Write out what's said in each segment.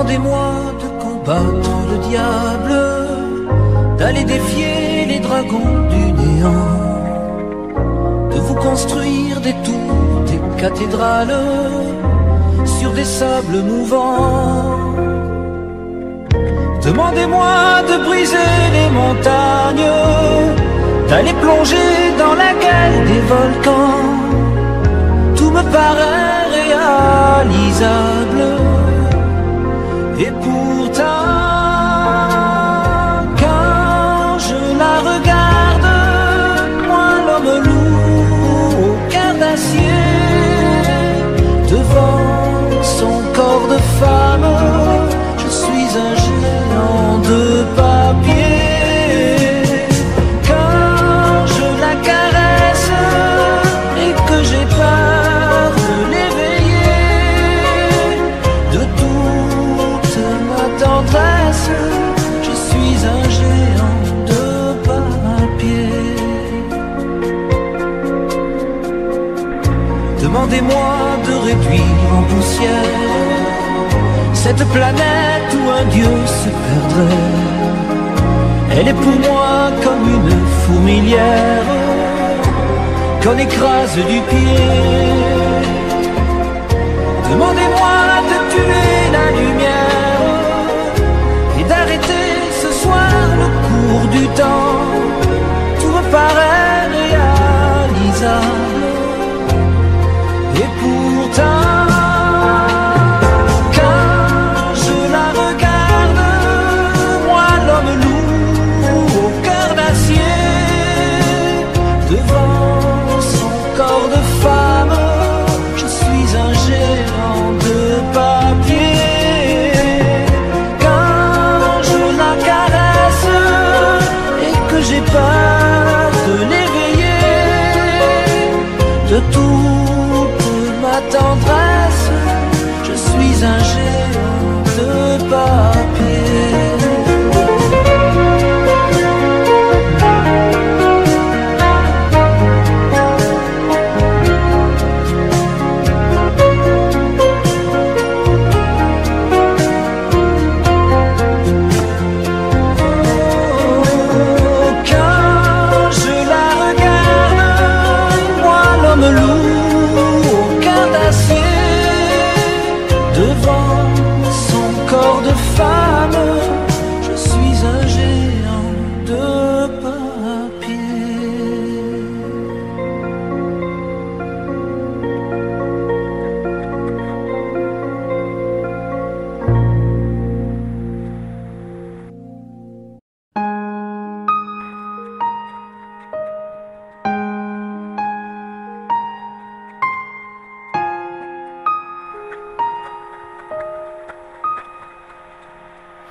Demandez-moi de combattre le diable, d'aller défier les dragons du néant, de vous construire des tours, des cathédrales sur des sables mouvants. Demandez-moi de briser les montagnes, d'aller plonger dans la gueule des volcans. Tout me paraît réalisable. Et pourtant, quand je la regarde, moi l'homme loup au cœur d'acier, devant son corps de femme, je suis un géant de papier. Quand je la caresse et que j'ai peur de l'éveiller, de toute ma tendresse, je suis un géant de papier. Demandez-moi de réduire en poussière cette planète où un dieu se perdrait. Elle est pour moi comme une fourmilière qu'on écrase du pied. Demandez-moi de tuer la lumière et d'arrêter ce soir le cours du temps. Tout me paraît réalisable. Et pourtant, quand je la regarde, moi l'homme loup au cœur d'acier, devant son corps de femme, je suis un géant de papier. Quand je la caresse et que j'ai peur de l'éveiller, de toute ma tendresse, je suis un géant de papier.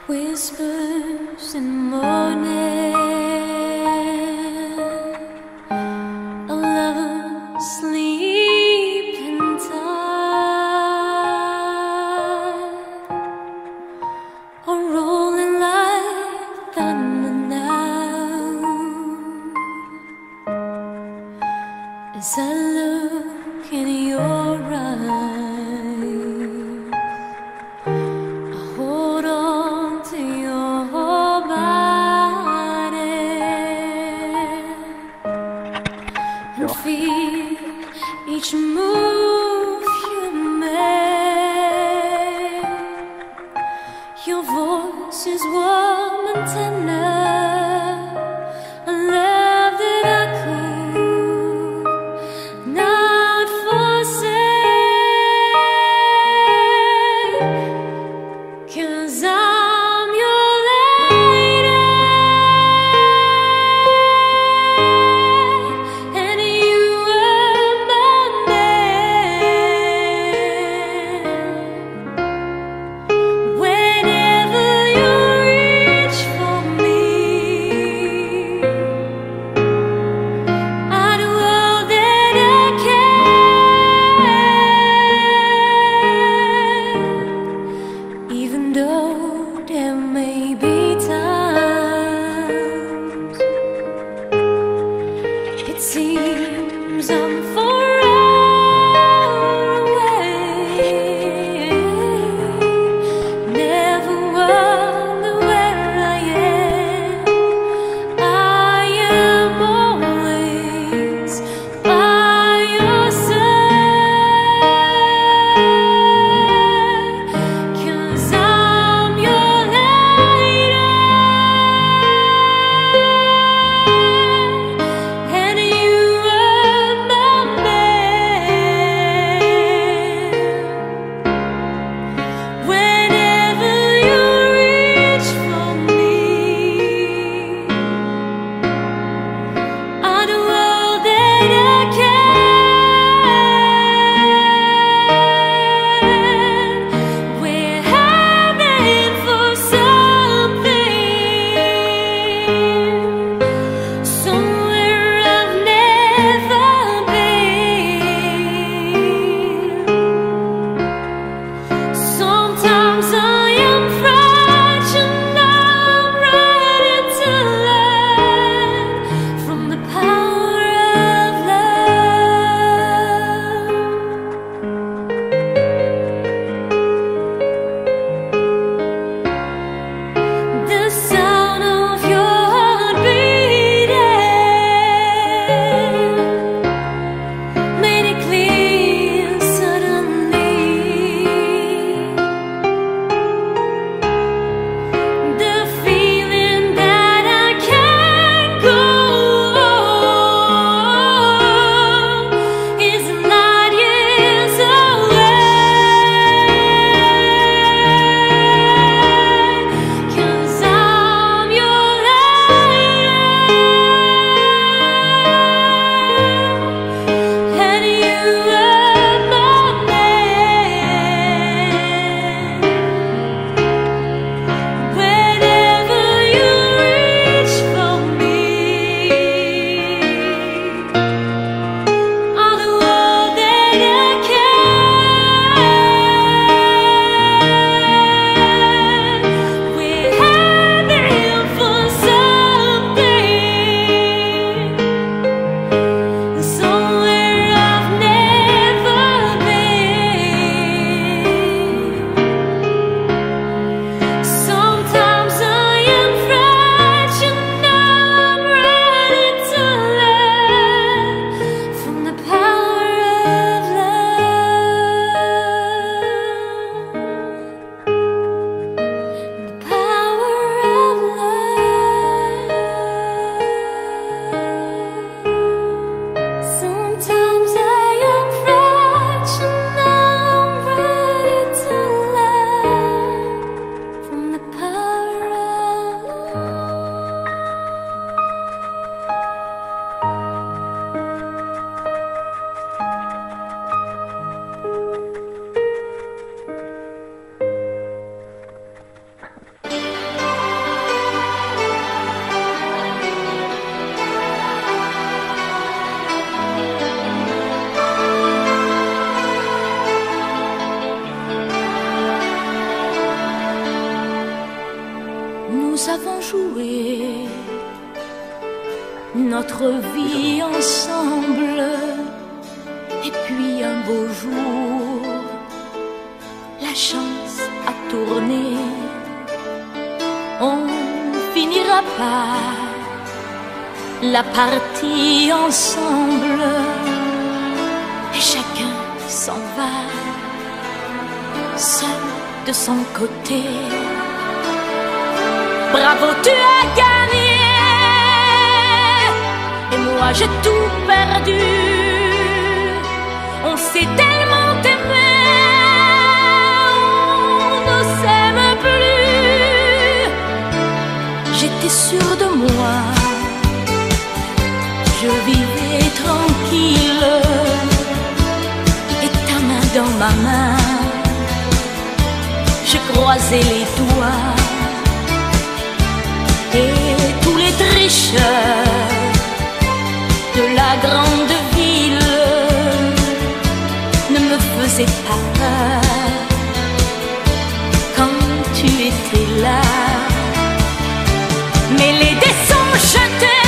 Whispers in the morning, a lover sleeping tight, a rolling like thunder now. As I look in your eyes, I hold on to your body and feel each move you make. Your voice is warm and tender, a love that I could not forsake. 'Cause I'm your lady, and you are my man. Whenever you reach for me, I do all that I can, even though there may be times it seems I'm far away. notre vie ensemble. Et puis un beau jour, la chance a tourné. On finira par la partie ensemble. Et chacun s'en va, seul de son côté. Bravo, tu as gagné. Et moi j'ai tout perdu. On s'est tellement aimé, on ne s'aime plus. J'étais sûre de moi, je vivais tranquille. Et ta main dans ma main, je croisais les doigts. Et tous les tricheurs de la grande ville ne me faisaient pas peur quand tu étais là. Mais les dés sont jetés,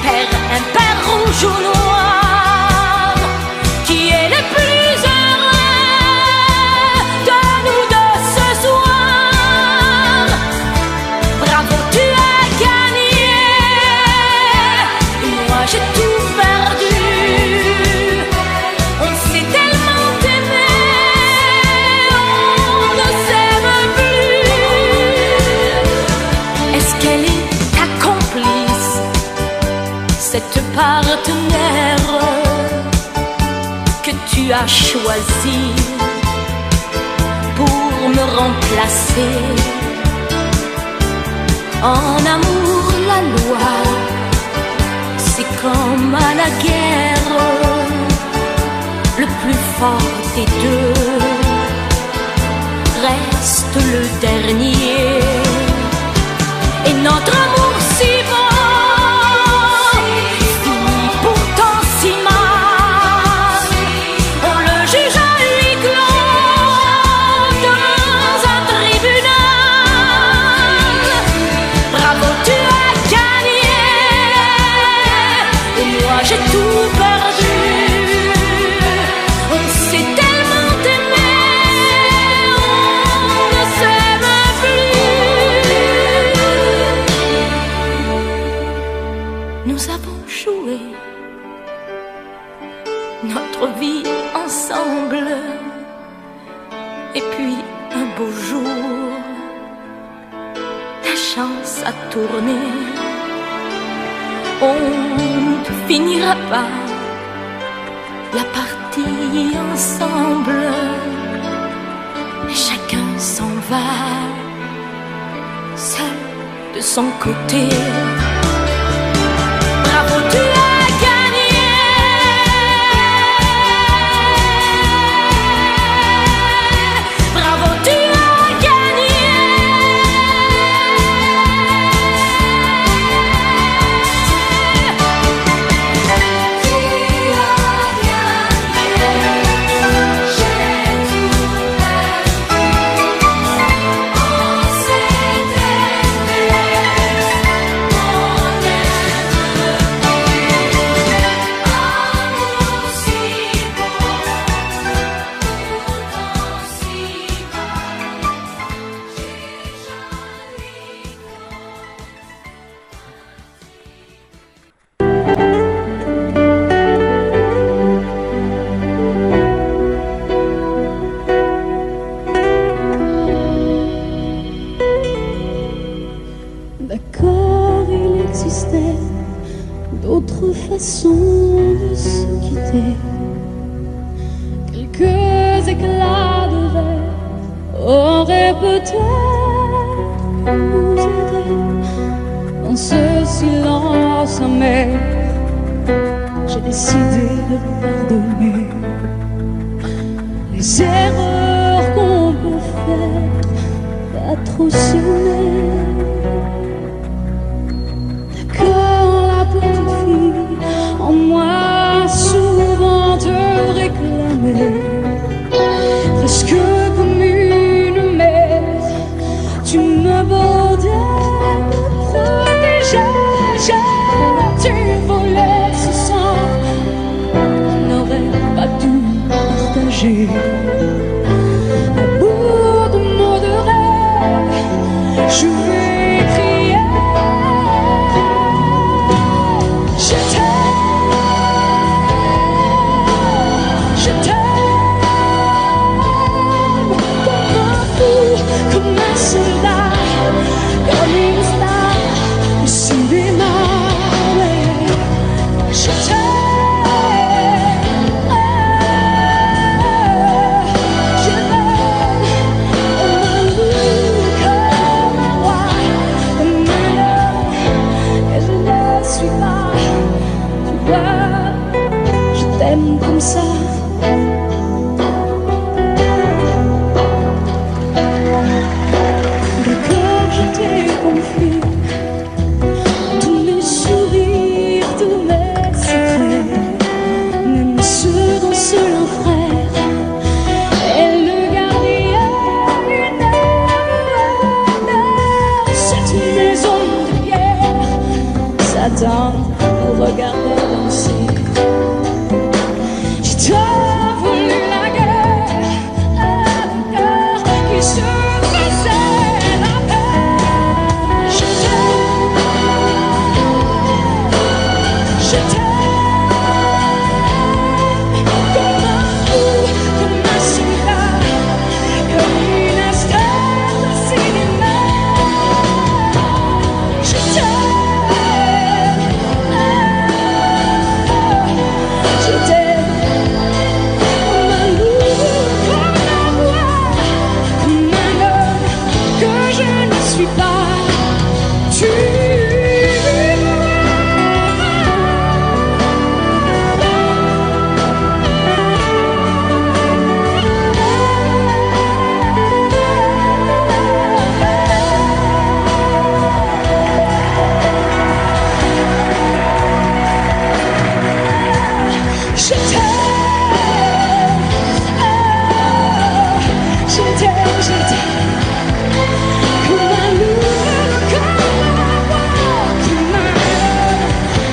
père impair, rouge ou noir. Qui est le plus heureux de nous deux ce soir? Bravo, tu as gagné. Et moi j'ai tout perdu. On s'est tellement aimé, on ne s'aime plus. Est-ce qu'elle est ta complice, cette partenaire que tu as choisi pour me remplacer? En amour, la loi, c'est comme à la guerre, le plus fort des deux reste le dernier. Et notre amour si beau finit pourtant si mal. On le juge à huis clos dans un tribunal. Bravo, tu as gagné. Et moi j'ai tout perdu. On s'est tellement aimé, on ne s'aime plus. Nous avons joué notre vie ensemble. Et puis un beau jour, la chance a tourné. On ne finira pas la partie ensemble. Et chacun s'en va, seul de son côté. Bravo, tu as gagné. Bravo, tu as gagné. D'accord, il existait d'autres façons de se quitter. Quelques éclats de verre auraient peut-être nous aidé dans ce silence amer. J'ai décidé de pardonner les erreurs qu'on peut faire, pas trop s'aimer. La petite fille en moi souvent te réclamait, presque comme une mère, tu me bordais, me protégeais. j'ai à bout de mots de rêve, je vais crier. Je t'aime comme un fou, comme un soldat, comme une star au cinéma. Je t'aime, je t'aime comme un loup, comme un roi, comme un homme que je ne suis pas. Tu vois, je t'aime comme ça. Le cœur je t'ai confié, tous mes sourires, tous mes secrets, même ceux dont seul un frère est le gardien d'une âme. Cette maison de pierre s'attend au regard danser. J'ai tant voulu la guerre, un cœur qui se faisait la paix. Je t'aime comme un fou, comme un soldat, comme une star de cinéma. Je t'aime, je t'aime comme un loup, comme un roi, comme un homme que je ne suis pas. Tu je t'aime, je t'aime comme un loup, comme un roi, comme un homme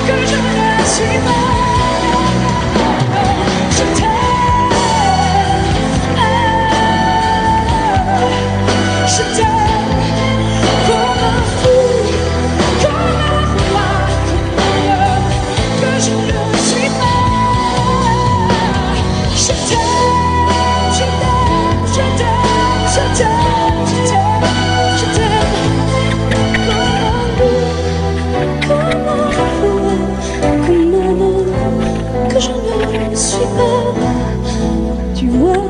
que je ne suis pas. Je t'aime comme un fou, comme un roi, comme un homme que je ne suis pas. Je t'aime, je t'aime, je t'aime, je t'aime, je t'aime, je t'aime comme un loup, comme un fou, comme un homme que je ne suis pas. Tu vois,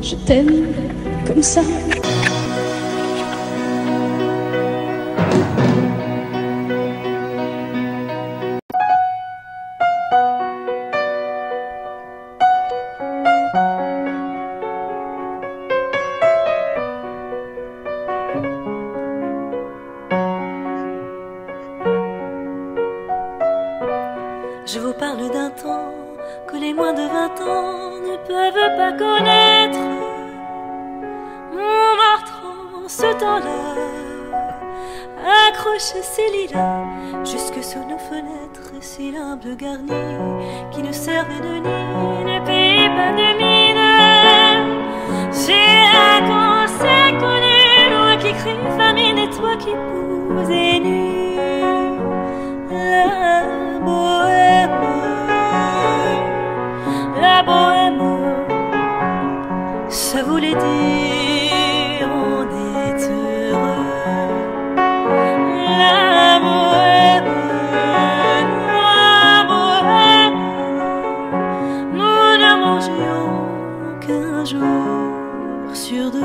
je t'aime comme ça. Je vous parle d'un temps que les moins de 20 ans ne peuvent pas connaître. Montmartre en ce temps-là accrochait ses lilas jusque sous nos fenêtres, ces limbes garnies qui ne servaient de nid, ne payaient pas de mine. C'est là qu'on s'est connus, loin qui crie famine et toi qui posais nu. La bohème, ça voulait dire on est heureux. La bohème, nous ne mangions qu'un jour sur deux.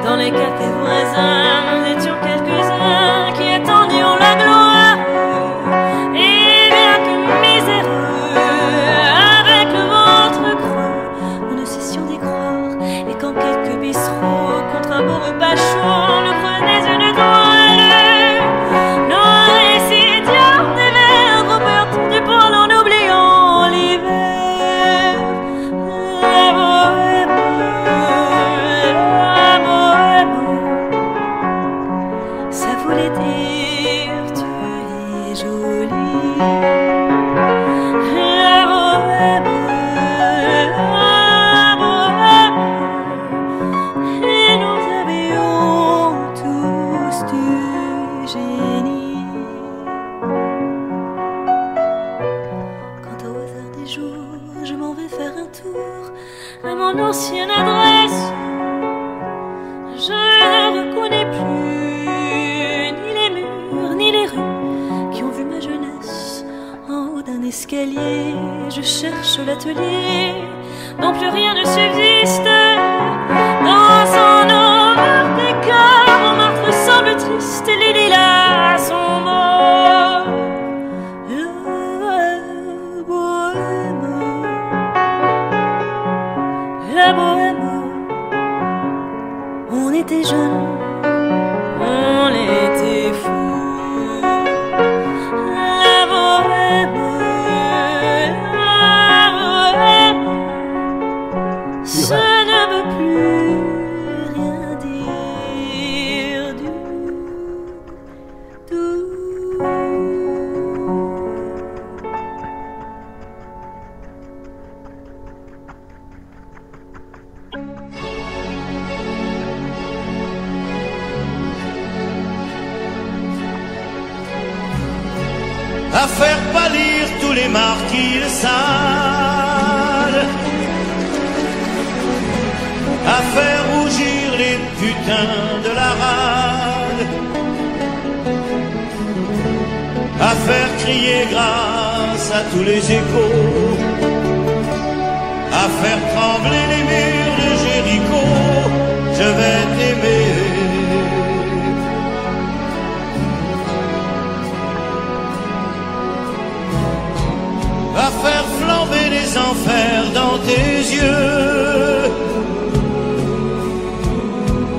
Dans les cafés voisins, nous étions quelques-uns qui attendions la gloire. Et bien que miséreux, avec le ventre creux, nous ne cessions d'y croire. Et quand quelques bistrots, contre un beau repas chaud, nous prenaient une toile, nous récitions des vers trop perdus pour l'en oubliant l'hiver. La bohème, ça voulait dire tu es jolie. La l'escalier, je cherche l'atelier dont plus rien ne subsiste. Dans son horreur décor, Montmartre semble triste et les lilas sont morts. La bohème, on était jeunes, on était fous. La bohème, ça ne veut plus rien dire du tout. À faire pâlir tous les marquis de Sade, à faire rougir les putains de la rade, à faire crier grâce à tous les échos, à faire trembler les murs de Jéricho. Je vais t'aimer. À faire flamber les enfers dans tes yeux,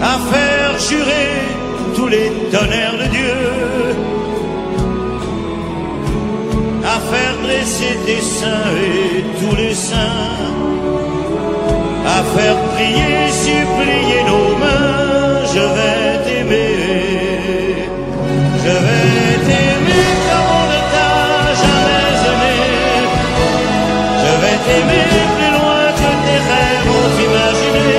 à faire jurer tous les tonnerres de Dieu, à faire dresser tes seins et tous les saints, à faire prier, supplier nos mains. Je vais t'aimer, je vais t'aimer comme on ne t'a jamais aimé. Je vais t'aimer plus loin que tes rêves ont imaginé.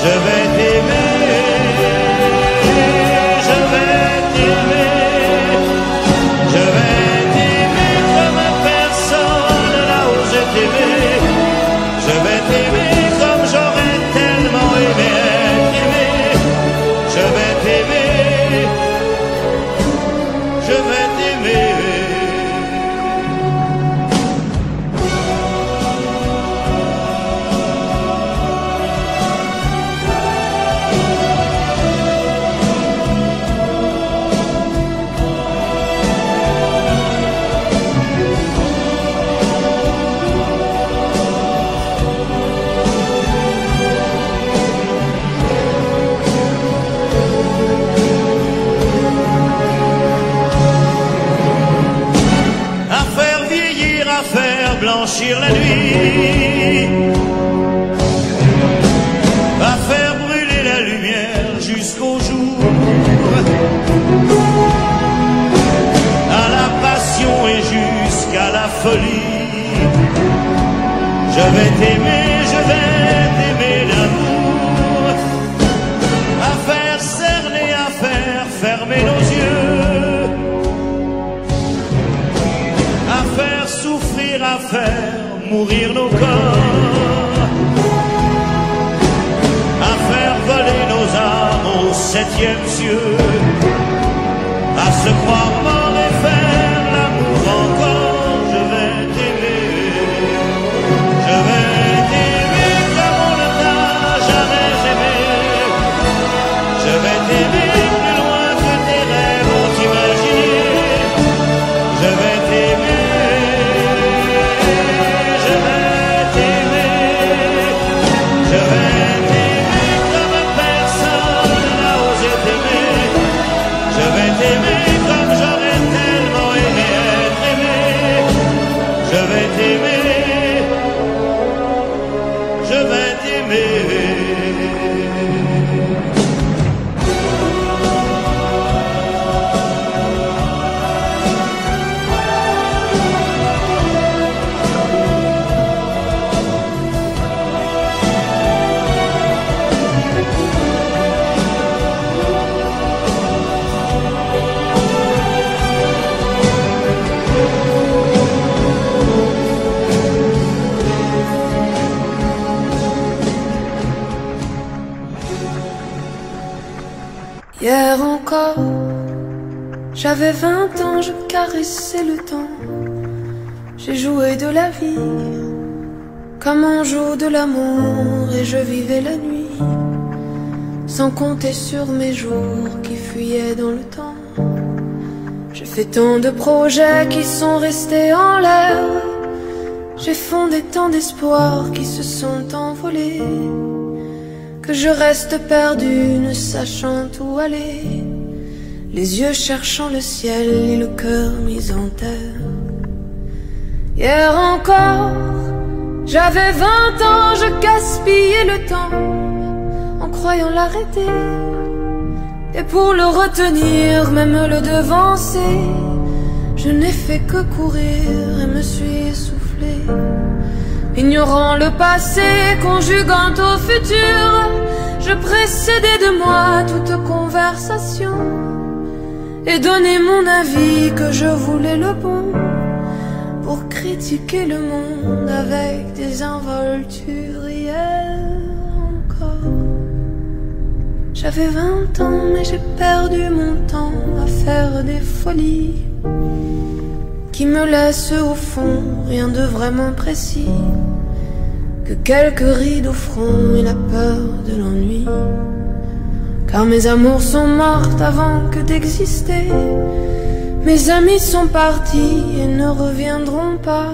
Je vais t'aimer, je vais t'aimer, je vais t'aimer comme personne n'a osé t'aimer. Je vais t'aimer comme j'aurais tellement aimé être aimé. Je vais t'aimer, je vais t'aimer. Blanchir la nuit, à faire brûler la lumière jusqu'au jour, à la passion et jusqu'à la folie. Je vais t'aimer, je vais t'aimer l'amour, à faire cerner, à faire fermer nos yeux, à faire souffrir, à faire mourir nos corps, à faire voler nos âmes au septième cieux, à se croire mort et faire l'amour encore. Je vais t'aimer, je vais t'aimer comme on ne t'a jamais aimé. Je vais t'aimer plus loin que tes rêves ont imaginé. Je vais t'aimer, je vais t'aimer comme personne n'a osé t'aimer. Je vais t'aimer comme j'aurais tellement aimé être aimé. Je vais t'aimer, je vais t'aimer. Hier encore, j'avais 20 ans, je caressais le temps j'ai joué de la vie comme on joue de l'amour, et je vivais la nuit sans compter sur mes jours qui fuyaient dans le temps. J'ai fait tant de projets qui sont restés en l'air, j'ai fondé tant d'espoirs qui se sont envolés, que je reste perdu ne sachant où aller, les yeux cherchant le ciel et le cœur mis en terre. Hier encore, j'avais 20 ans, je gaspillais le temps en croyant l'arrêter, et pour le retenir, même le devancer, je n'ai fait que courir et me suis essoufflé. Ignorant le passé, conjuguant au futur, je précédais de moi toute conversation et donnais mon avis que je voulais le bon, pour critiquer le monde avec des involtures. Hier encore, j'avais 20 ans, mais j'ai perdu mon temps à faire des folies qui me laissent au fond rien de vraiment précis, que quelques rides au front et la peur de l'ennui. Car mes amours sont mortes avant que d'exister, mes amis sont partis et ne reviendront pas.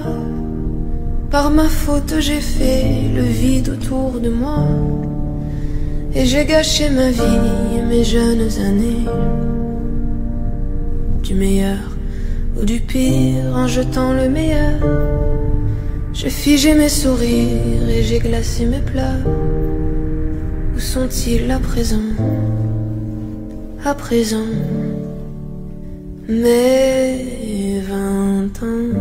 Par ma faute j'ai fait le vide autour de moi, et j'ai gâché ma vie et mes jeunes années. Du meilleur ou du pire, en jetant le meilleur, j'ai figé mes sourires et j'ai glacé mes pleurs. Où sont-ils à présent? À présent, mes 20 ans.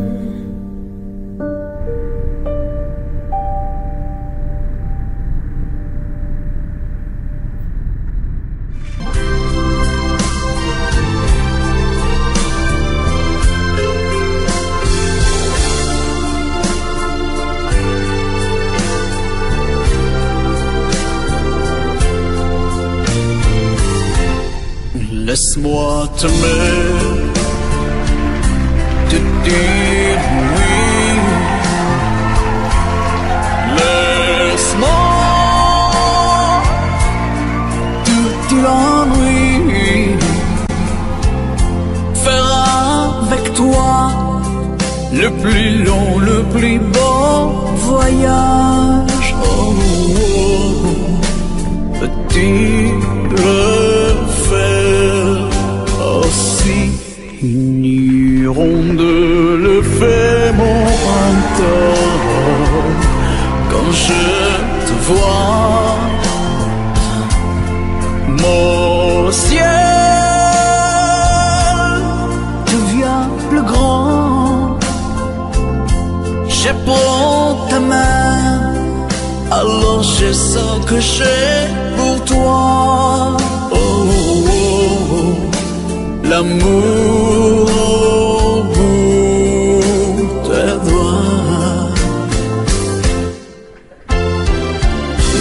Laisse-moi t'aimer, te dire oui. Laisse-moi tout l'ennui, faire avec toi le plus long, le plus beau voyage. Oh, oh, oh. Petit finiront de le faire mon printemps. Quand je te vois, mon ciel devient plus grand. Je prends ta main, alors je sens que j'ai pour toi. Oh, oh, oh. L'amour au bout des doigts,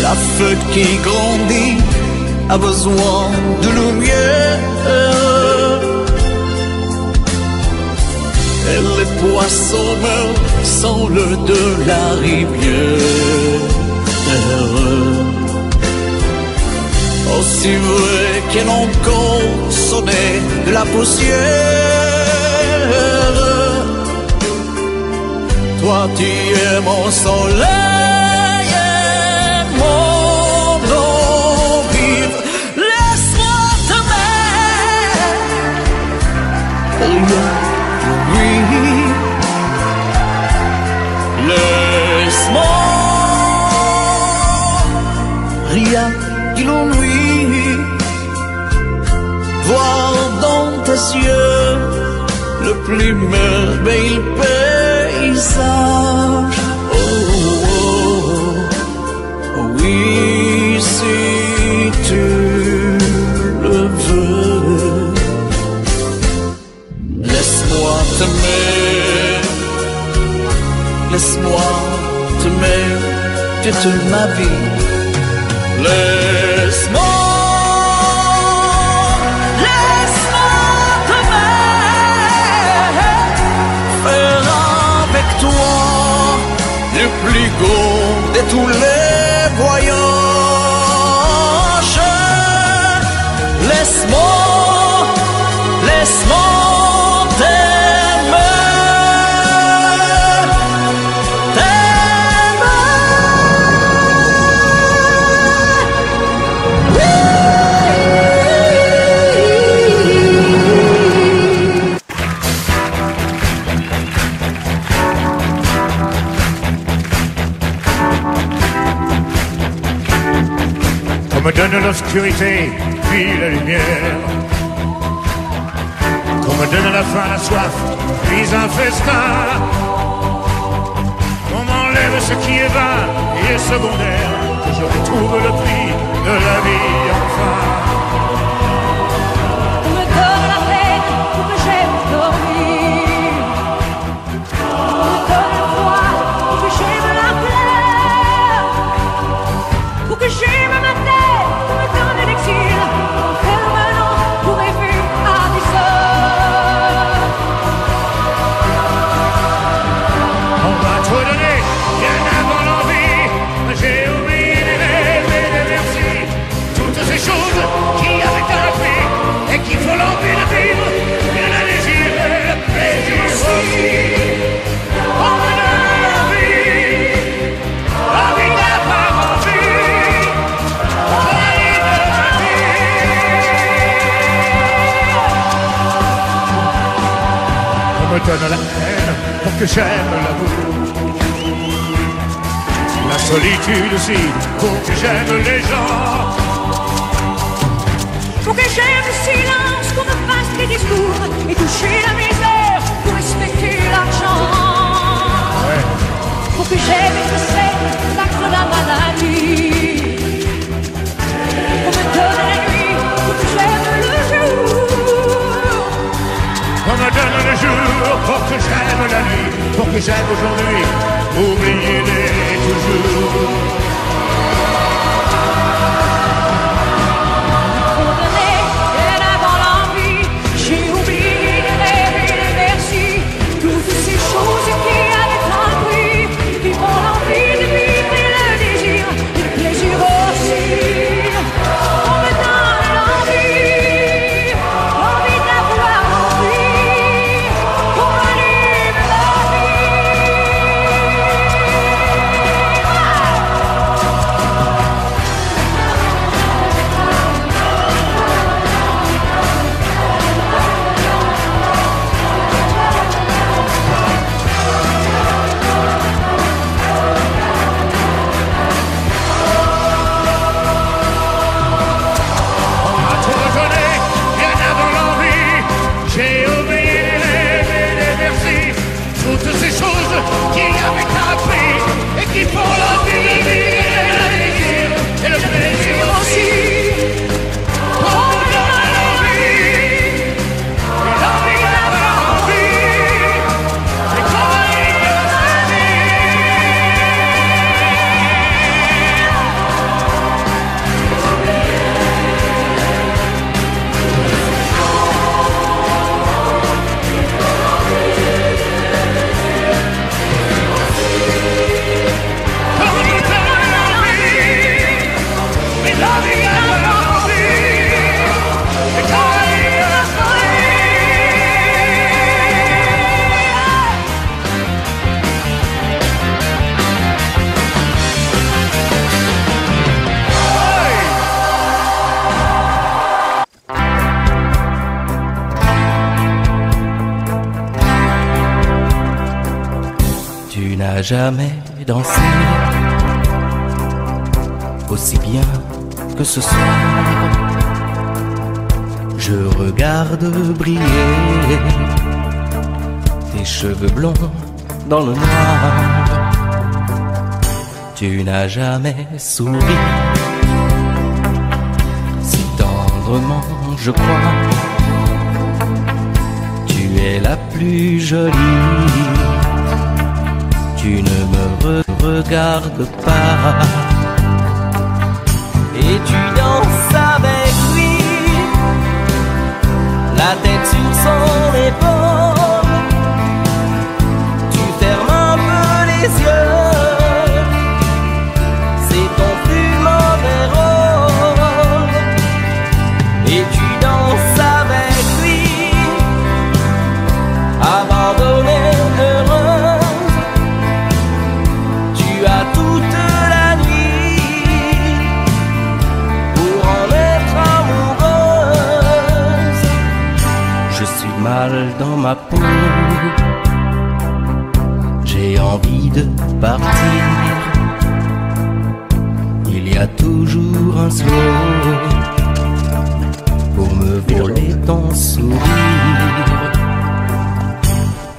la feuille qui grandit a besoin de lumière, et les poissons meurent sans l'eau de la rivière. Aussi vrai qu'elle encore sonnait de la poussière, toi tu es mon soleil et mon eau vive. Laisse-moi t'aimer, oui, laisse-moi rien que l'ennui, voir dans tes yeux le plus merveilleux paysage. Oh, oh, oh, oui, si tu le veux. Laisse-moi t'aimer, laisse-moi t'aimer toute ma vie. Laisse-moi t'aimer, faire avec toi plus gros de tous les voyages. Laisse-moi t'aimer, On me donne l'obscurité, puis la lumière. Qu'on me donne la faim, la soif, puis un festin. On m'enlève ce qui est vain et secondaire, que je retrouve le prix de la vie enfin. On me donne la peine pour que j'aime dormir. On me donne le froid pour que j'aime la fleur. Pour que j'aime ma tête, on me donne l'exil permanent pour rêver à des heures. On m'a trop donné, bien avant l'envie. J'ai oublié les rêves et les merci. Toutes ces choses qui avaient un prix et qui font l'envie de vivre. Et le désir et le plaisir aussi. On me donne l'envie d'avoir envie. Envie de vivre. On me donne la haine pour que j'aime l'amour. La solitude aussi, pour que j'aime les gens. Pour que j'aime le silence, qu'on me fasse des discours et toucher la misère pour respecter l'argent. Ouais. Pour que j'aime être saine, l'acte de la maladie. On me donne la nuit, pour que j'aime le jour. On me donne le jour pour que j'aime la nuit, pour que j'aime aujourd'hui, oubliez-les toujours. On me donnait bien avant l'envie, j'ai oublié les rêves et les merci. Toutes ces choses qui avaient un prix, qui font l'envie de vivre et le désir, et le plaisir aussi. On me donne l'envie d'avoir envie, on m'allume la On m'a trop donné, bien avant l'envie. J'ai oublié les rêves et les merci. Toutes ces choses qui avaient un prix et qui font l'envie de vivre et le désir et le plaisir aussi. On me donne l'envie d'avoir envie. C'est comme un livre de la vie. On me donne l'envie, mais l'envie d'avoir envie. C'est comme un livre de la Tu n'as jamais dansé aussi bien que ce soir. Je regarde briller tes cheveux blonds dans le noir. Tu n'as jamais souri si tendrement, je crois. Tu es la plus jolie. Tu ne me regardes pas et tu danses avec lui, la tête sur son épaule. Tu fermes un peu les yeux mal dans ma peau. J'ai envie de partir. Il y a toujours un slow pour me voler ton sourire.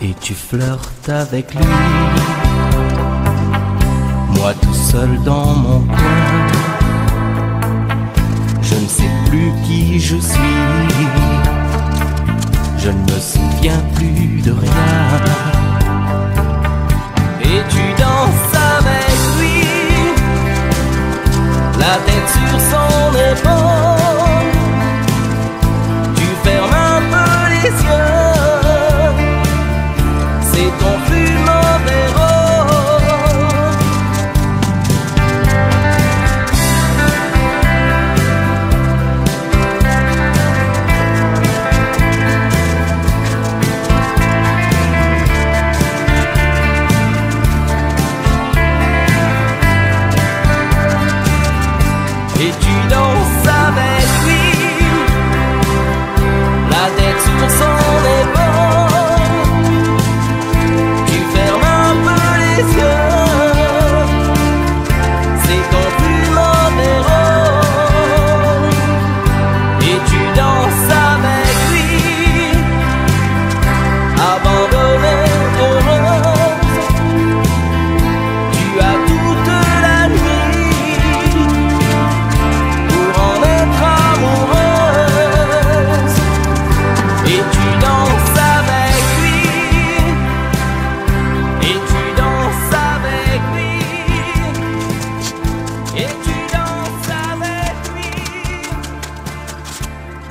Et tu flirtes avec lui, moi tout seul dans mon coin. Je ne sais plus qui je suis, je ne me souviens plus de rien. Et tu danses avec lui, la tête sur son épaule. Tu fermes un peu les yeux, c'est ton plus mauvais rôle. Et tu danses avec lui, la tête sur son épaule. Tu fermes un peu les yeux, c'est ton plus mauvais rôle. Et tu danses avec lui, abandonnée, heureuse. Tu as toute la nuit pour en être amoureuse. Et tu danses avec lui, et tu danses avec lui, et tu danses avec lui,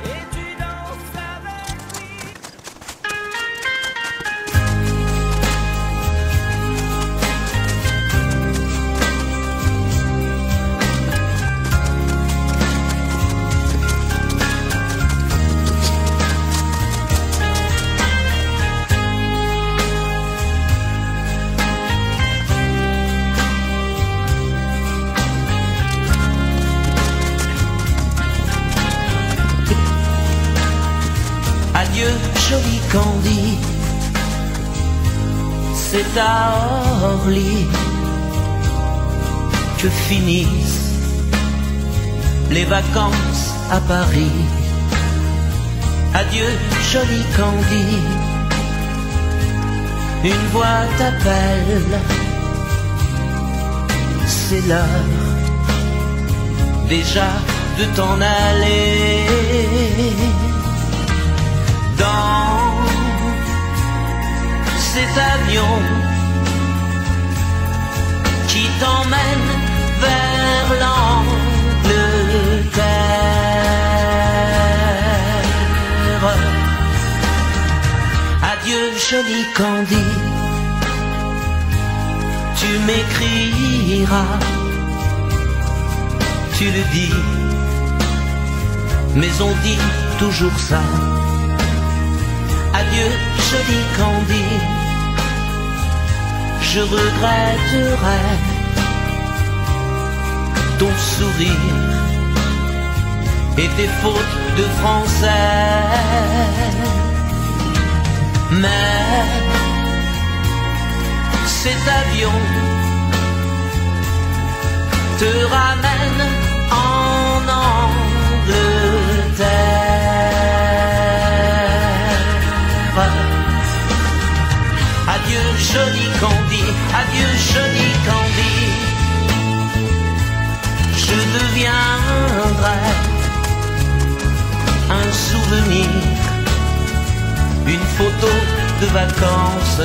et tu danses avec lui. Adieu, joli Candy, c'est à Orly que finissent les vacances à Paris. Adieu, joli Candy, une voix t'appelle, c'est l'heure déjà de t'en aller. Dans cet avion qui t'emmène vers l'Angleterre. Adieu, joli Candy, tu m'écriras, tu le dis, mais on dit toujours ça. Adieu, joli Candy, je regretterai ton sourire et tes fautes de français. Mais cet avion te ramène en Angleterre. Adieu, joli Candy, adieu, joli Candy, je deviendrai un souvenir, une photo de vacances.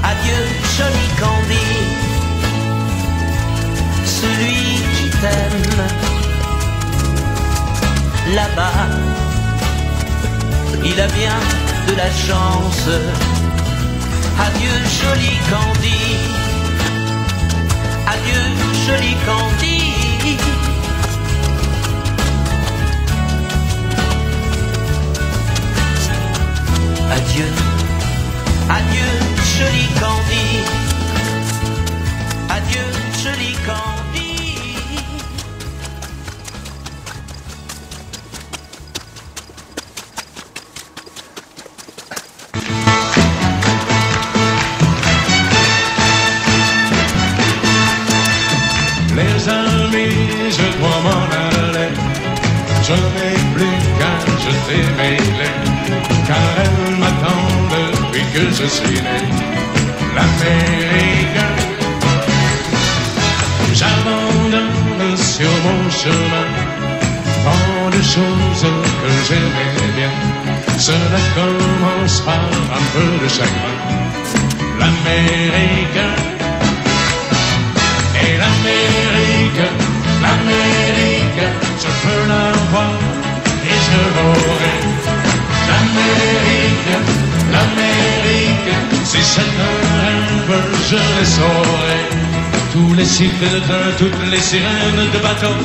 Adieu, joli Candy, celui qui t'aime là-bas, il a bien de la chance. Adieu, joli Candy, adieu, joli Candy. Adieu, adieu, joli Candy, adieu, joli Candy. je n'ai plus qu'à jeter mes clés, car elles m'attendent depuis que je suis né. L'Amérique, j'abandonne sur mon chemin tant de choses que j'aimais bien. Cela commence par un peu de chagrin. L'Amérique, et l'Amérique, l'Amérique, je peux la voir et je l'aurai. L'Amérique, l'Amérique, si c'est un rêve, je les saurai. Tous les sifflets de train, toutes les sirènes de bateau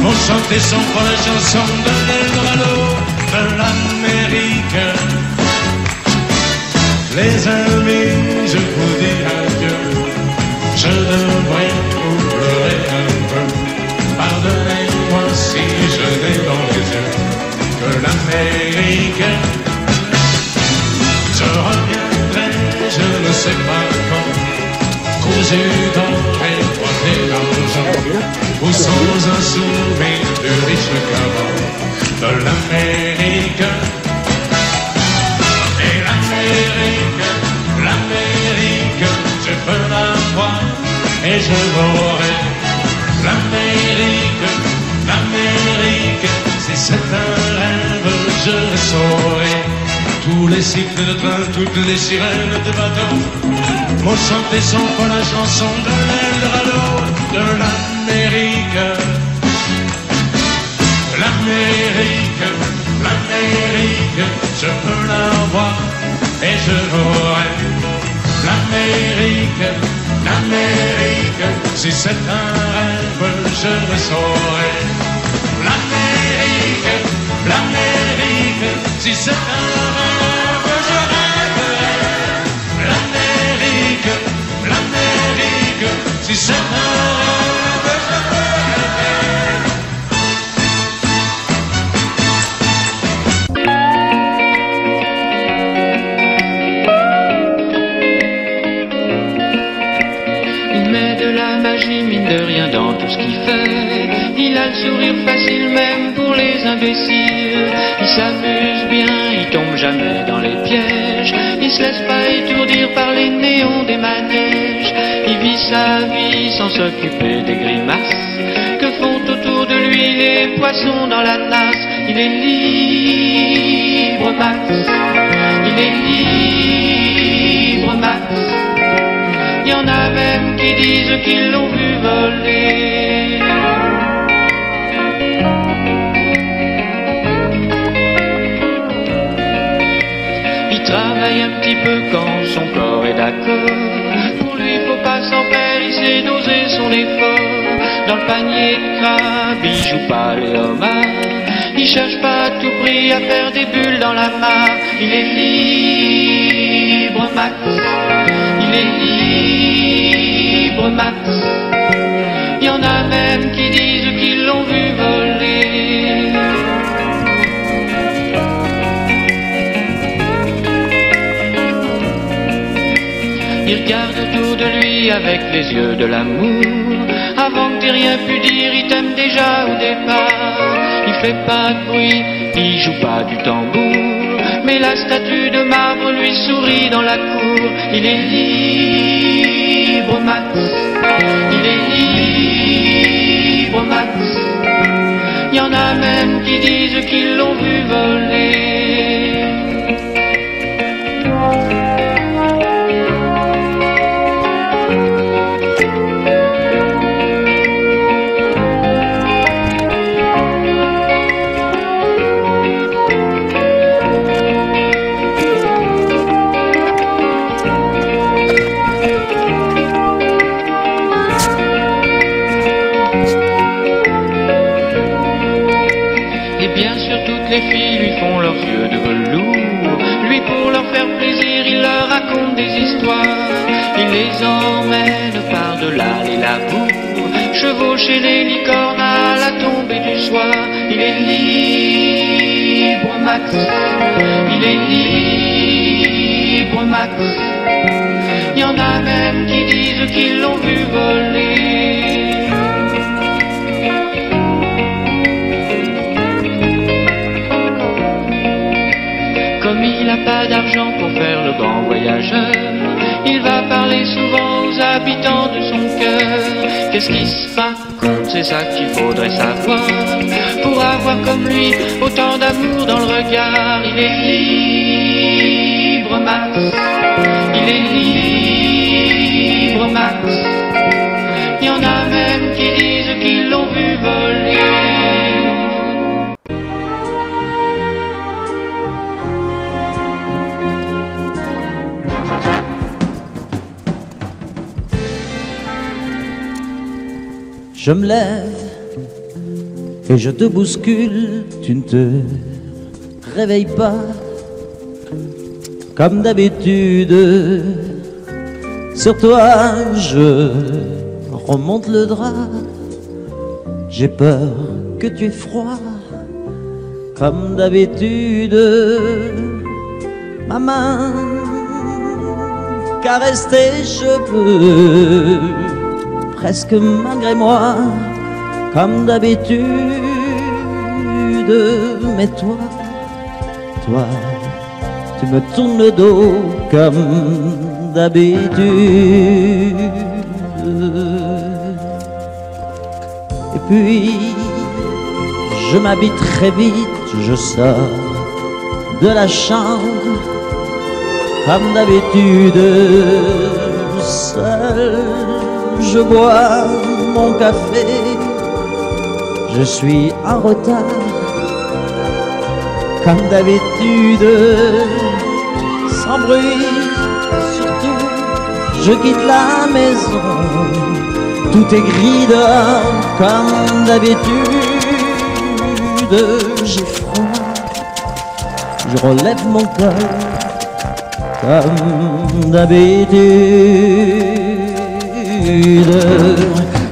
vont chanter sans foi la chanson de l'Eldorado de l'Amérique. Les amis, je vous dis adieu, je devrais vous pleurer un peu. Pardonnez-moi si je n'ai dans les yeux que l'Amérique. Je reviendrai, je ne sais pas quand, cousu d'or et coiffé d'argent, ou sans un souvenir plus riche qu'avant de l'Amérique. Et l'Amérique, l'Amérique, je peux la voir et je l'aurai. L'Amérique, l'Amérique, si c'est un rêve, je le saurai. Tous les cycles de train, toutes les sirènes de bateau vont chanter sans foi la chanson de l'Eldorado de l'Amérique. L'Amérique, l'Amérique, je peux la voir et je l'aurai. L'Amérique, l'Amérique, si c'est un rêve, je le saurai. L'Amérique, l'Amérique, si c'est un rêve, je rêverai. L'Amérique, l'Amérique, si c'est un rêve, je rêverai. Mine de rien dans tout ce qu'il fait. Il a le sourire facile même pour les imbéciles. Il s'amuse bien, il tombe jamais dans les pièges. Il se laisse pas étourdir par les néons des manèges. Il vit sa vie sans s'occuper des grimaces que font autour de lui les poissons dans la nasse. Il est libre, Max. Il est libre, Max. Il y en a même qui disent qu'ils l'ont vu voler. Il travaille un petit peu quand son corps est d'accord. Pour lui, faut pas s'en faire, il sait doser son effort. Dans le panier de crabe, il joue pas les homards. Il cherche pas à tout prix à faire des bulles dans la mare. Il est libre, Max. Il est libre, Max. Il y en a même qui disent qu'ils l'ont vu voler. Il regarde autour de lui avec les yeux de l'amour. Avant que t'aies rien pu dire, il t'aime déjà au départ. Il fait pas de bruit, il joue pas du tambour, mais la statue de marbre lui sourit dans la cour. Il est libre, Max. Il est libre, Max. Il y en a même qui disent qu'ils l'ont vu voler. Les filles lui font leurs yeux de velours. Lui, pour leur faire plaisir, il leur raconte des histoires. Il les emmène par-delà les labours, chevaucher les licornes à la tombée du soir. Il est libre, Max. Il est libre, Max. Il y en a même qui disent qu'ils l'ont vu voler. comme il n'a pas d'argent pour faire le grand voyageur, il va parler souvent aux habitants de son cœur. Qu'est-ce qui se raconte, c'est ça qu'il faudrait savoir, pour avoir comme lui autant d'amour dans le regard. Il est libre, Max, il est libre, Max. Il y en a même qui disent qu'ils l'ont vu voler. Je me lève et je te bouscule, tu ne te réveilles pas comme d'habitude. Sur toi je remonte le drap, j'ai peur que tu aies froid comme d'habitude. Ma main caresse tes cheveux, presque malgré moi, comme d'habitude. Mais toi, tu me tournes le dos comme d'habitude. Et puis, je m'habille très vite, je sors de la chambre, comme d'habitude, seul. Je bois mon café, je suis en retard, comme d'habitude, sans bruit, surtout, je quitte la maison, tout est gris dehors, comme d'habitude, j'ai froid, je relève mon cœur, comme d'habitude.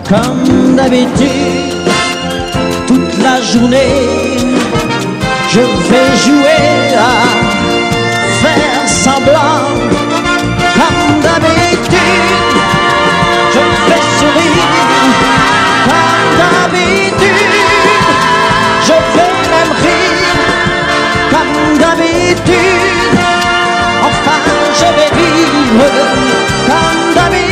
Comme d'habitude, toute la journée, je vais jouer à faire semblant. Comme d'habitude, je vais sourire. Comme d'habitude, je vais même rire. Comme d'habitude, enfin je vais vivre. Comme d'habitude.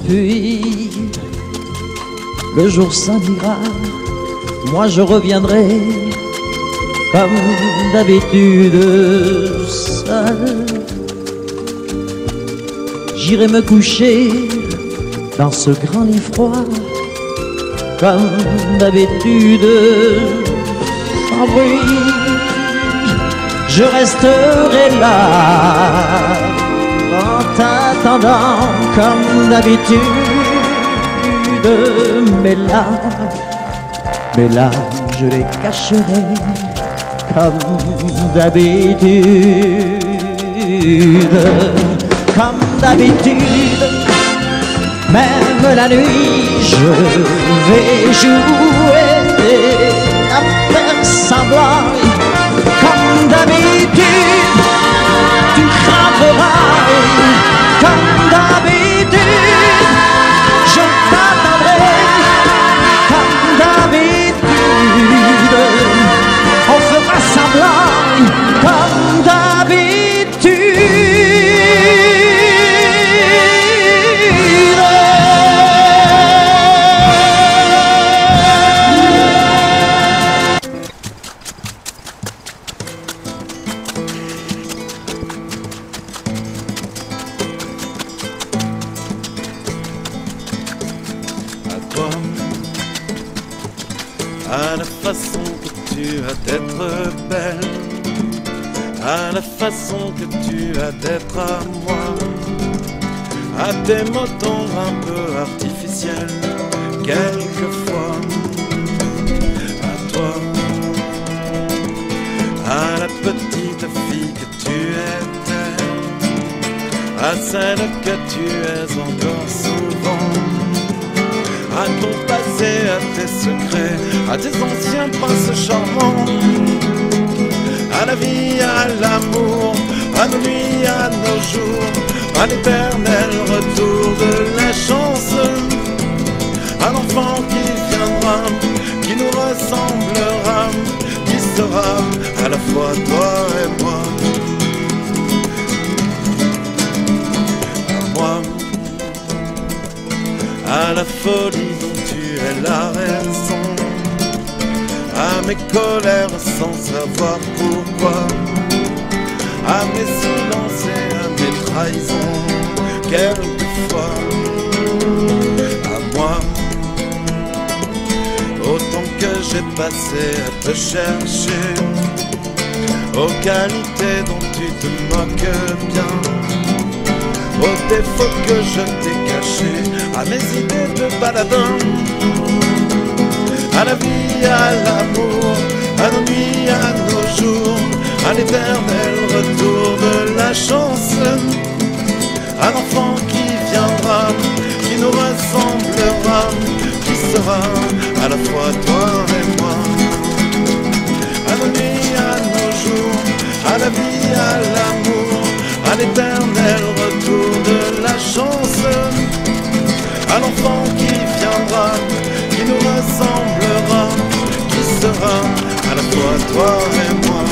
Puis, le jour s'en-ira, moi je reviendrai, comme d'habitude, seul. J'irai me coucher dans ce grand lit froid, comme d'habitude, sans bruit. Je resterai là, en t'attendant comme d'habitude. Mes larmes, je les cacherai comme d'habitude. Comme d'habitude, même la nuit, je vais jouer à faire semblant. Comme d'habitude, tu craveras. Comme d'habitude, je t'attendrai. Comme d'habitude, on fera semblant. Comme d'habitude. À la façon que tu as d'être belle, à la façon que tu as d'être à moi, à tes mots tendres un peu artificiels, quelquefois, à toi, à la petite fille que tu étais, à celle que tu es encore souvent, à ton passé, à tes secrets, à tes anciens princes charmants, à la vie, à l'amour, à nos nuits, à nos jours, à l'éternel retour de la chance, à l'enfant qui viendra, qui nous ressemblera, qui sera à la fois toi et moi. À moi, à la folie dont tu es la raison, à mes colères sans savoir pourquoi, à mes silences et à mes trahisons, quelquefois. À moi, autant que j'ai passé à te chercher, aux qualités dont tu te moques bien, aux défauts que je t'ai cachés, à mes idées de baladin, à la vie, à l'amour, à nos nuits, à nos jours, à l'éternel retour de la chance, à l'enfant qui viendra, qui nous ressemblera, qui sera à la fois toi et moi. À nos nuits, à nos jours, à la vie, à l'amour, à l'éternel retour de la chance, à l'enfant qui viendra, qui nous ressemblera, qui sera à la fois toi et moi.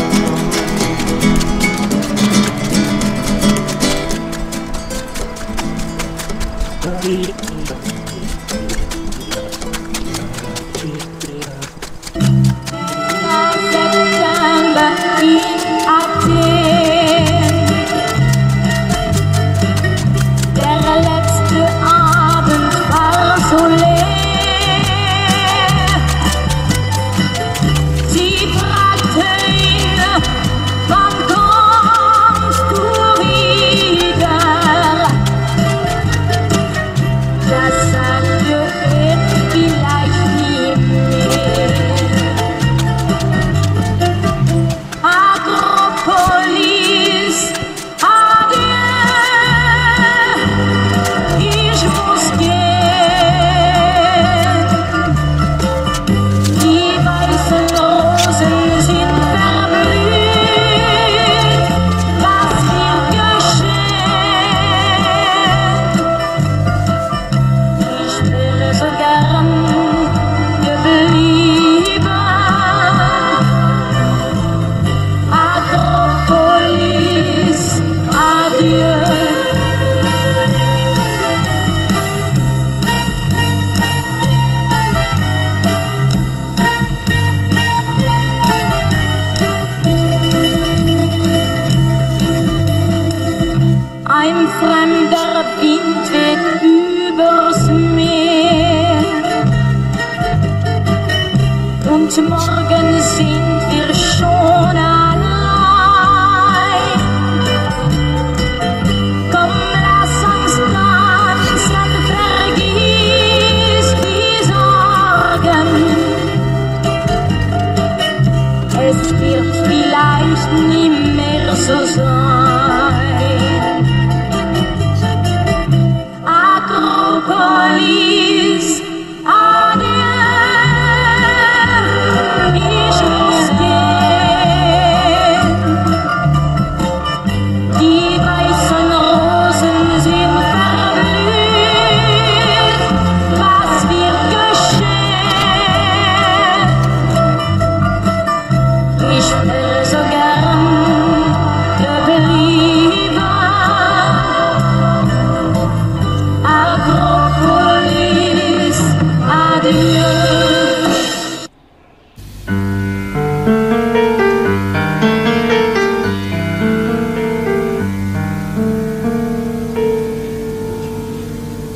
Morgen sind wir schon allein. Komm, lass uns tanzen, vergiss die Sorgen. Es wird vielleicht nie mehr so sein. Akropolis, adieu.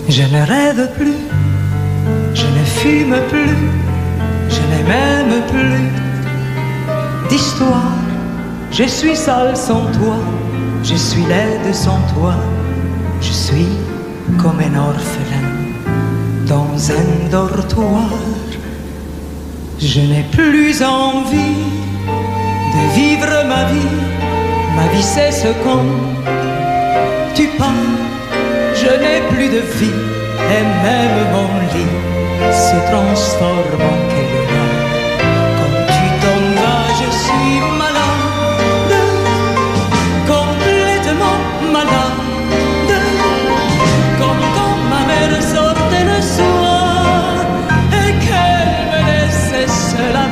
Je ne rêve plus, je ne fume plus, je n'ai même plus d'histoire. Je suis seul sans toi, je suis laide sans toi, je suis comme un orphelin dans un dortoir. Je n'ai plus envie de vivre ma vie cesse quand tu pars. Je n'ai plus de vie et même mon lit se transforme en quel quand tu t'en vas, je suis malade, complètement malade, comme quand ma mère sortait le soir et qu'elle me laissait seule.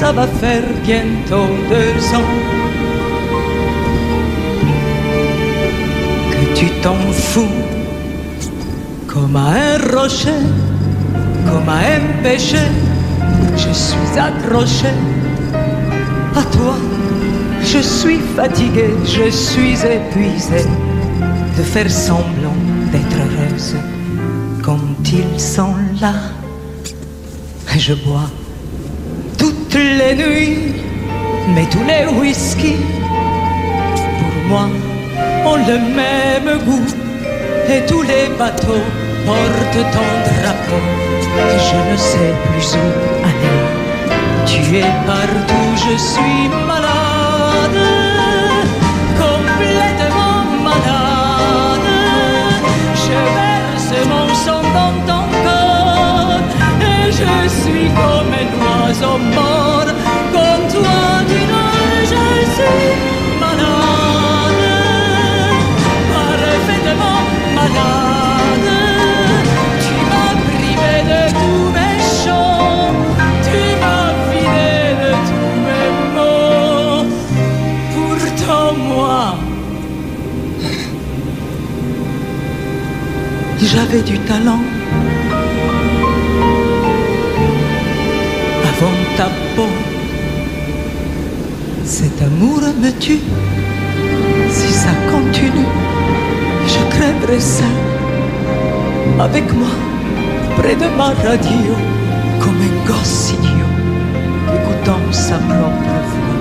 ça va faire bientôt 2 ans que tu t'en fous, comme à un rocher, comme à un péché. Je suis accroché à toi, je suis fatigué, je suis épuisé de faire semblant d'être heureuse quand ils sont là. Je bois toutes les nuits, mais tous les whisky pour moi ont le même goût, et tous les bateaux portent ton drapeau, et je ne sais plus où aller. Tu es partout, je suis malade, complètement malade. Je verse mon sang dans ton corps, et je suis comme un oiseau mort. Comme toi tu dors, je suis malade, parfaitement malade. Tu m'as privé de tous mes chants, tu m'as vidé de tous mes mots. Pourtant moi, j'avais du talent. Avant ta peau, cet amour me tue. Si ça continue, je crèverai seul, avec moi, près de ma radio, comme un gosse idiot, écoutant sa propre voix,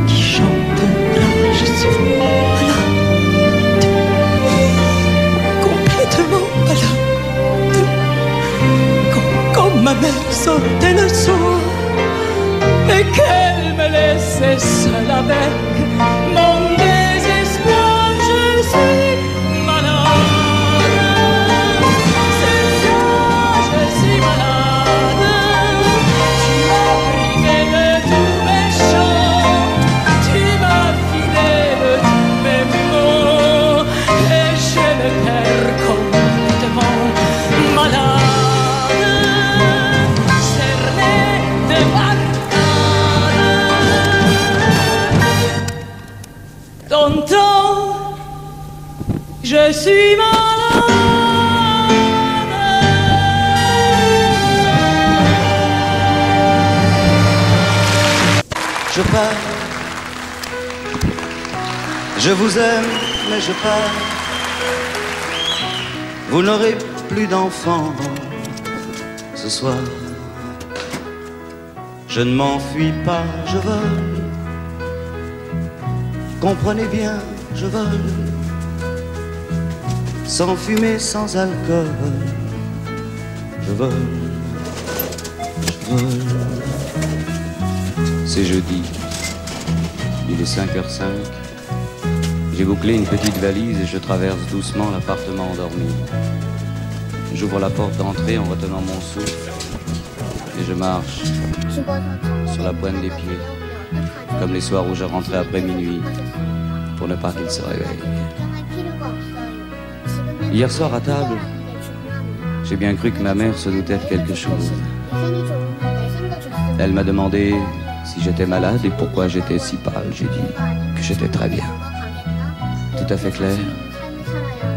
qui chantera. Je suis malade, complètement malade, comme ma mère sortait le soir, et qu'elle me laissait seule avec mon désespoir. Je suis malade, c'est ça, je suis malade. Tu m'as privé de tous mes chants, tu m'as vidé de tous mes mots, et j'ai le cœur complètement malade, cerné de bardade. Tonton, je suis malade. Je pars, je vous aime, mais je pars. Vous n'aurez plus d'enfants ce soir. Je ne m'enfuis pas, je vole. Comprenez bien, je vole. Sans fumée, sans alcool. Je vole, je vole. C'est jeudi, il est 5h05. J'ai bouclé une petite valise et je traverse doucement l'appartement endormi. J'ouvre la porte d'entrée en retenant mon souffle et je marche sur la pointe des pieds, comme les soirs où je rentrais après minuit, pour ne pas qu'il se réveille. Hier soir à table, j'ai bien cru que ma mère se doutait de quelque chose. Elle m'a demandé si j'étais malade et pourquoi j'étais si pâle. J'ai dit que j'étais très bien. Tout à fait clair.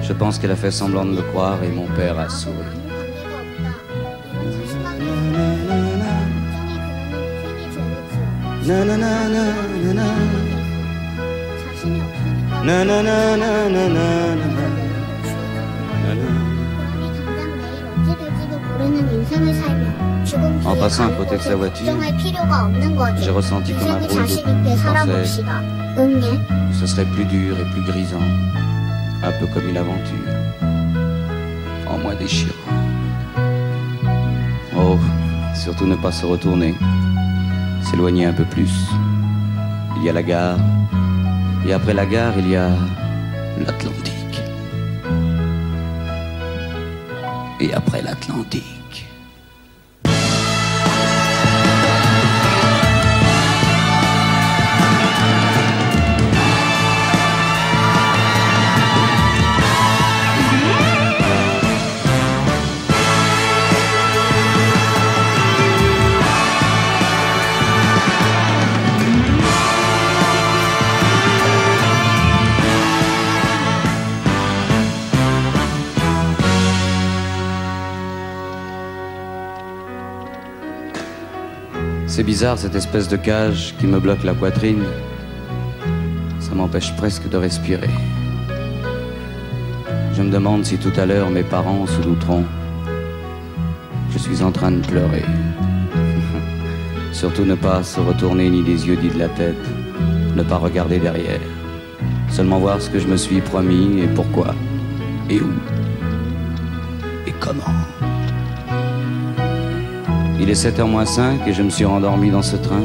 Je pense qu'elle a fait semblant de me croire et mon père a souri. Na na na na na na. Na na na na na na na. En passant à côté de sa voiture, j'ai ressenti comme un drôle de pensée. Ce serait plus dur et plus grisant, un peu comme une aventure, en moins déchirant. Oh, surtout ne pas se retourner, s'éloigner un peu plus. Il y a la gare, et après la gare, il y a l'Atlantique. Et après l'Atlantique. C'est bizarre cette espèce de cage qui me bloque la poitrine. Ça m'empêche presque de respirer. Je me demande si tout à l'heure mes parents se douteront. Je suis en train de pleurer. Surtout ne pas se retourner ni des yeux ni de la tête. Ne pas regarder derrière. Seulement voir ce que je me suis promis et pourquoi. Et où. Et comment. Il est 7h moins 5 et je me suis rendormi dans ce train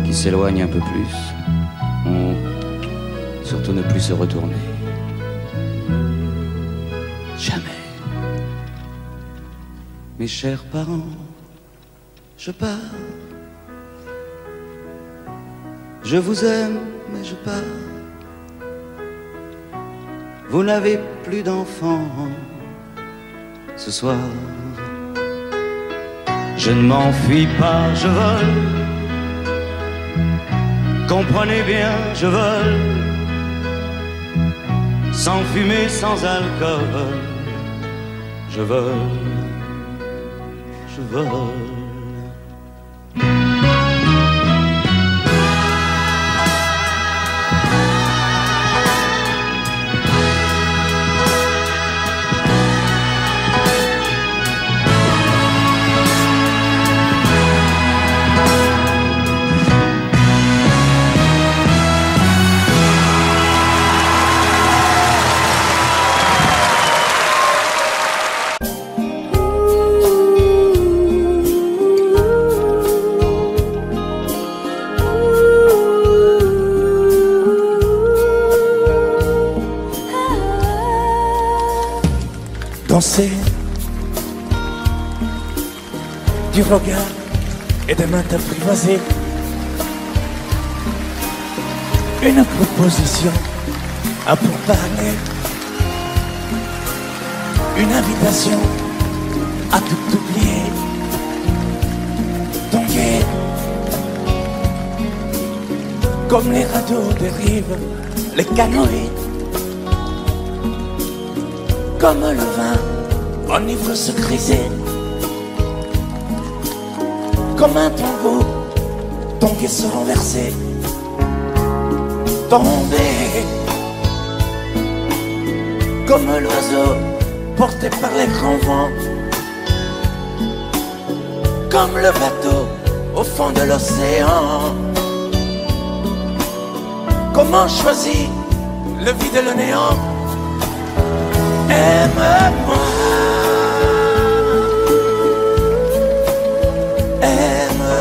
qui s'éloigne un peu plus. Surtout ne plus se retourner. Jamais. Mes chers parents, je pars. Je vous aime, mais je pars. Vous n'avez plus d'enfants ce soir. Je ne m'enfuis pas, je vole. Comprenez bien, je vole. Sans fumée, sans alcool. Je vole. Je vole. Danser du regard et des mains apprivoisées. Une proposition à pourparler. Une invitation à tout oublier. Tomber comme les radeaux des rives, les canoës. Comme le vin enivre se griser. Comme un tango, tanguer se renverser. Tomber comme l'oiseau porté par les grands vents. Comme le bateau au fond de l'océan. Comment choisir le vide et le néant? Aime-moi, aime-moi,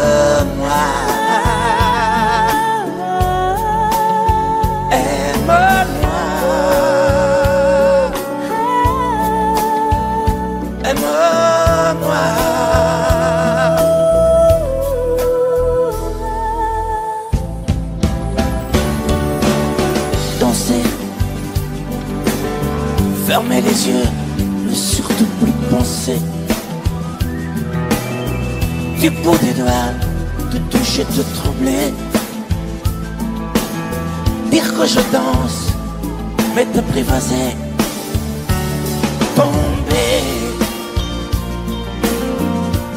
aime-moi, aime-moi. Danser. Fermez les yeux, ne surtout plus penser. Du bout des doigts, te toucher, te troubler. Dire que je danse, mais t'apprivoiser. Tomber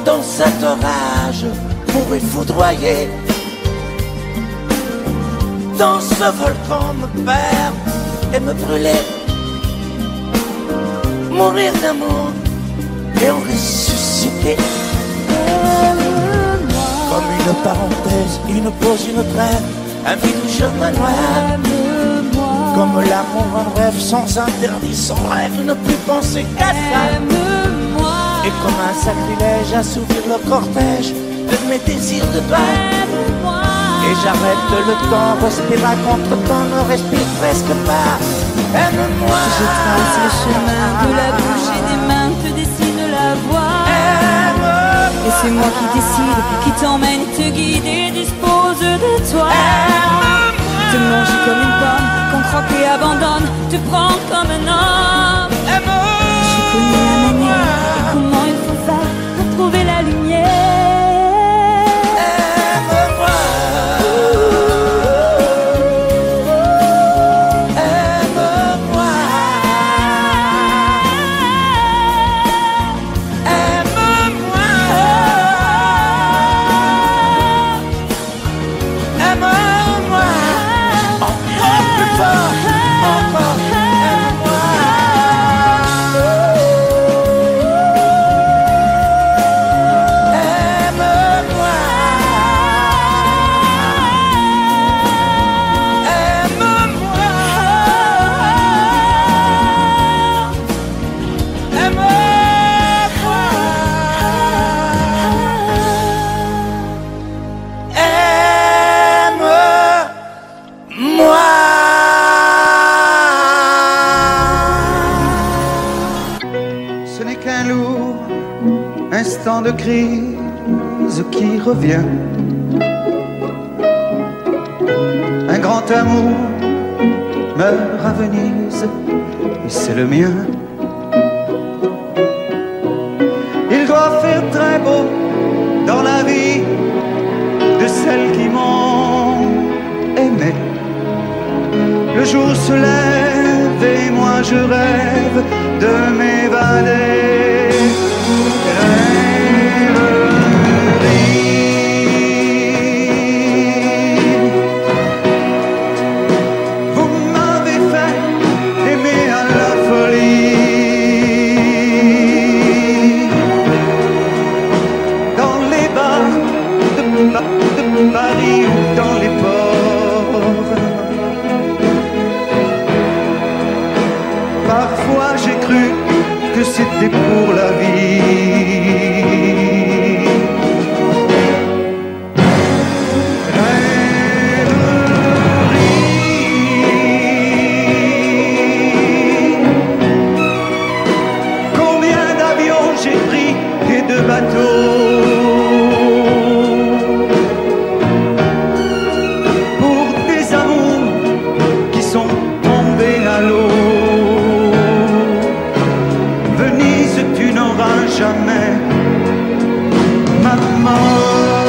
dans cet orage, mourir foudroyé. Dans ce volcan me perdre et me brûler. Mourir d'amour et en ressusciter. Comme une parenthèse, une pause, une trêve, un vide où je me noie. Comme l'amour en rêve, sans interdit, sans rêve, ne plus penser qu'à ça. Et comme un sacrilège, assouvir le cortège de mes désirs de toi. Et j'arrête le temps, respire à contre-temps, ne respire presque pas. Aime-moi. Je trace le chemin de la bouche et des mains te dessine la voie. Et c'est moi qui décide, qui t'emmène, te guide et dispose de toi. Te mange comme une pomme, qu'on croque et abandonne, te prend comme un homme. Je connais la manière et comment il faut faire pour trouver la lumière. bien lourd, instant de crise qui revient. Un grand amour meurt à Venise, et c'est le mien. Il doit faire très beau dans la vie de celles qui m'ont aimé. Le jour se lève et moi je rêve de m'évader. Vous m'avez fait aimer à la folie. Dans les bars de Paris ou dans les ports. Parfois j'ai cru que c'était pour la vie. Rêverie. Combien d'avions j'ai pris et de bateaux pour des amours qui sont tombés à l'eau. Tu n'auras jamais ma mort.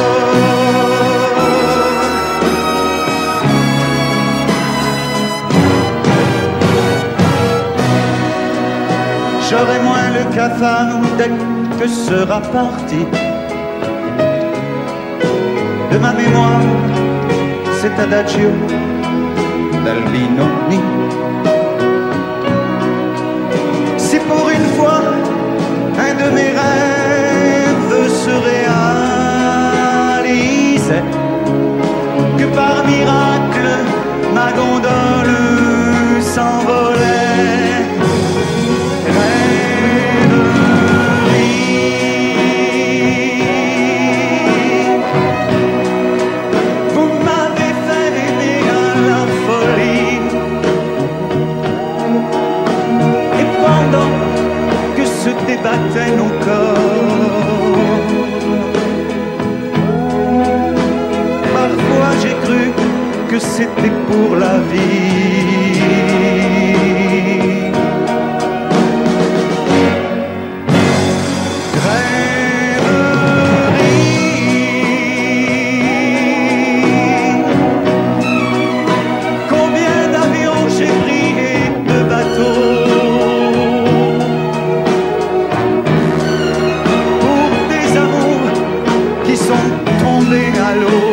J'aurai moins le cafard dès que sera parti de ma mémoire cet adagio d'Albinoni. Si pour une fois un de mes rêves se réalisait, que par miracle ma gondole s'envolait. Rêverie. Vous m'avez fait aimer à la folie. Et pendant que se débattaient nos corps, parfois j'ai cru que c'était pour la vie. Rêverie. Combien d'avions j'ai pris et de bateaux qui sont tombés à l'eau.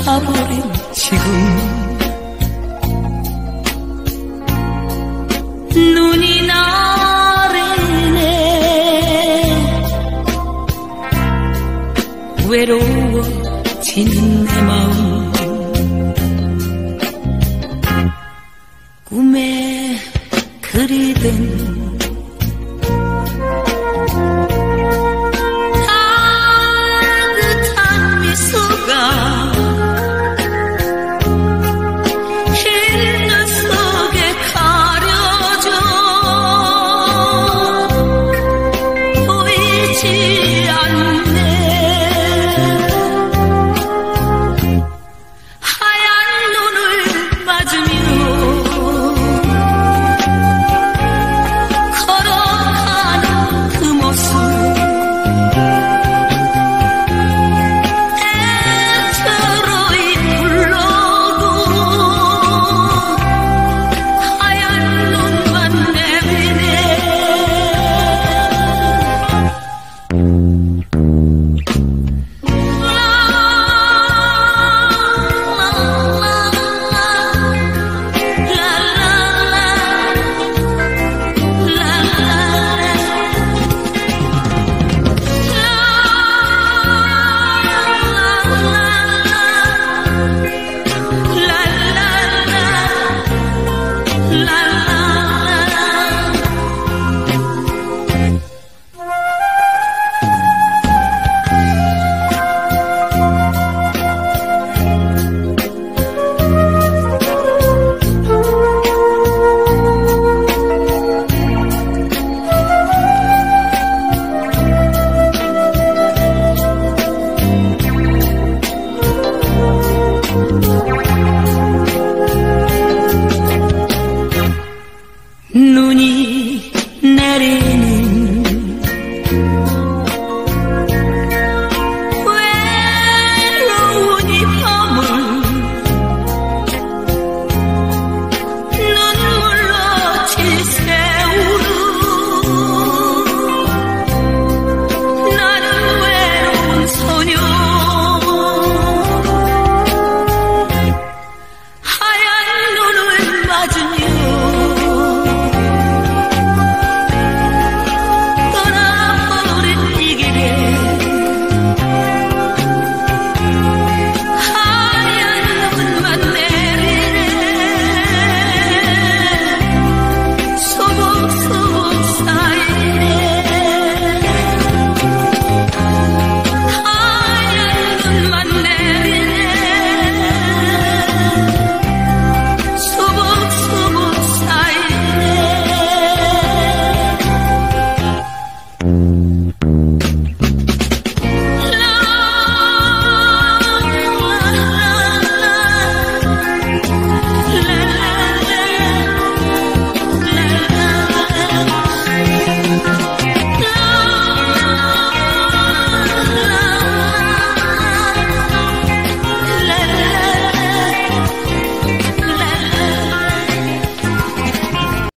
가버린 지금 눈이 나르네 외로워진 내 마음 꿈에 그리던